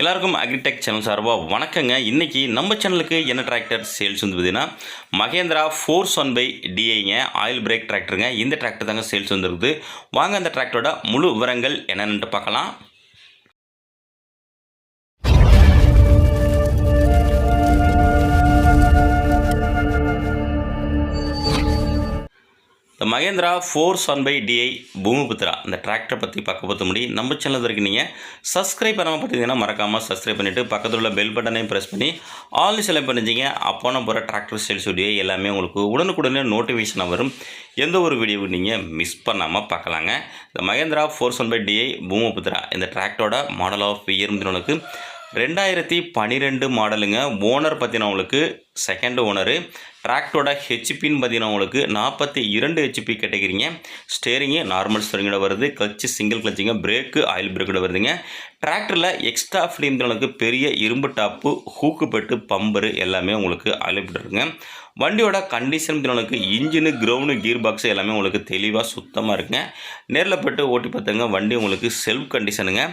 எல்லாருக்கும் agritech channel சார்பாக வணக்கங்க. இன்றைக்கி நம்ம சேனலுக்கு என்ன டிராக்டர் சேல்ஸ் வந்து பார்த்தீங்கன்னா மகேந்திரா ஃபோர்ஸ் 1/DIங்க ஆயில் பிரேக் டிராக்டருங்க. இந்த டிராக்டர் தாங்க சேல்ஸ் வந்துருக்குது. வாங்க அந்த டிராக்டரோட முழு விவரங்கள் என்னென்னு பார்க்கலாம். இந்த மகேந்திரா ஃபோர்ஸ் 1/DI பூமிபுத்ரா இந்த டிராக்டரை பற்றி பார்க்க முடியும். நம்ம சேனல் வரைக்கும் நீங்கள் சப்ஸ்கிரைப் பண்ணாமல் பார்த்தீங்கன்னா மறக்காமல் சப்ஸ்கிரைப் பண்ணிவிட்டு பக்கத்தில் உள்ள பெல் பட்டனையும் ப்ரெஸ் பண்ணி ஆல் செலக்ட் பண்ணிச்சிங்க. அப்போ நம்ம போகிற டிராக்டர் சேல்ஸ் வீடியோ எல்லாமே உங்களுக்கு உடனுக்குடனே நோட்டிஃபிகேஷனாக வரும். எந்த ஒரு வீடியோவும் நீங்கள் மிஸ் பண்ணாமல் பார்க்கலாங்க. இந்த மகேந்திரா ஃபோர்ஸ் 1/DI பூமிபுத்ரா இந்த டிராக்டரோட மாடல் ஆஃப் இயர் உங்களுக்கு 2012 மாடலுங்க. ஓனர் பார்த்தீங்கன்னா உங்களுக்கு செகண்ட் ஓனரு. டிராக்டரோட ஹெச்பின்னு பார்த்தீங்கன்னா உங்களுக்கு 42 ஹெச்பி கேட்டகிரிங்க. ஸ்டேரிங்கு நார்மல் ஸ்டேரிங்கோட வருது. கிளச்சு சிங்கிள் கிளச்சிங்க. பிரேக்கு ஆயில் பிரேக்கோட வருதுங்க. டிராக்டரில் எக்ஸ்ட்ரா ஃப்ளீம் உங்களுக்கு பெரிய இரும்பு டாப்பு ஹூக்கு பெட்டு பம்பரு எல்லாமே உங்களுக்கு அவைலபிள் இருக்குங்க. வண்டியோட கண்டிஷன் உங்களுக்கு இன்ஜினு கிரவுண்டு கீர் பாக்ஸு எல்லாமே உங்களுக்கு தெளிவாக சுத்தமாக இருக்குங்க. நேரில் போய்ட்டு ஓட்டி பார்த்துங்க. வண்டி உங்களுக்கு செல்ஃப் கண்டிஷனுங்க.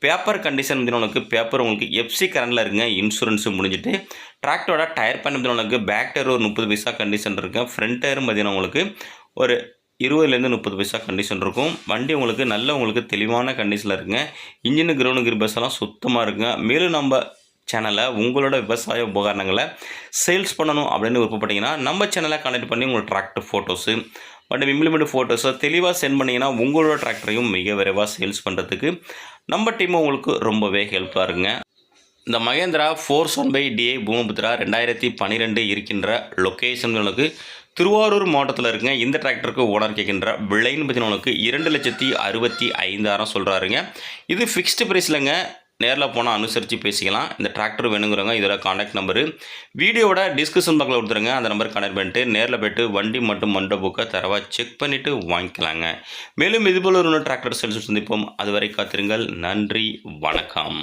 பேப்பர் கண்டிஷன் உங்களுக்கு பேப்பர் உங்களுக்கு எஃப்சி கரண்டில் இருக்குங்க. இன்சூரன்ஸு முடிஞ்சிட்டு டிராக்டரோட டயர் பண்ணி உங்களுக்கு பேக் டயர் ஒரு 30 பைசா கண்டிஷன் இருக்குங்க. ஃப்ரண்ட் டயரும் பார்த்தீங்கன்னா உங்களுக்கு ஒரு 20லேருந்து 30 பைசா கண்டிஷன் இருக்கும். வண்டி உங்களுக்கு நல்ல உங்களுக்கு தெளிவான கண்டிஷனில் இருக்குங்க. இன்ஜினு கிரவுண்டு கீர் பாக்ஸ் எல்லாம் சுத்தமாக இருக்குங்க. மேலும் நம்ம சேனலை உங்களோட விவசாய உபகரணங்களை சேல்ஸ் பண்ணணும் அப்படின்னு விருப்பப்பட்டீங்கன்னா நம்ம சேனலை கனெக்ட் பண்ணி உங்களோட டிராக்டர் ஃபோட்டோஸு பட் இம்ப்ளிமெண்ட் ஃபோட்டோஸை தெளிவாக சென்ட் பண்ணிங்கன்னா உங்களோட டிராக்டரையும் மிக விரைவாக சேல்ஸ் பண்ணுறதுக்கு நம்ம டீமும் உங்களுக்கு ரொம்பவே ஹெல்ப்பாக இருக்குங்க. இந்த மகேந்திரா ஃபோர்ஸ் 1/DI பூமிபுத்ரா 2012 இருக்கின்ற லொக்கேஷன் உங்களுக்கு திருவாரூர் மாவட்டத்தில் இருக்குங்க. இந்த டிராக்டருக்கு ஓனர் கேட்கின்ற விலைன்னு பார்த்தீங்கன்னா உங்களுக்கு 2,65,000 சொல்கிறாருங்க. இது ஃபிக்ஸ்டு ப்ரைஸ்லங்க. நேரில் போனால் அனுசரித்து பேசிக்கலாம். இந்த டிராக்டர் வேணுங்கிறவங்க இதோட கான்டாக்ட் நம்பரு வீடியோட டிஸ்கிரிப்ஷன் பாக்ஸில் கொடுத்துருங்க. அந்த நம்பர் கனெக்ட் பண்ணிட்டு நேரில் போய்ட்டு வண்டி மட்டும் மண்ட புக்கை தரவாக செக் பண்ணிவிட்டு வாங்கிக்கலாங்க. மேலும் இதுபோல் ஒரு டிராக்டர் சேல்ஸ் சந்திப்போம். அதுவரை காத்திருங்கள். நன்றி, வணக்கம்.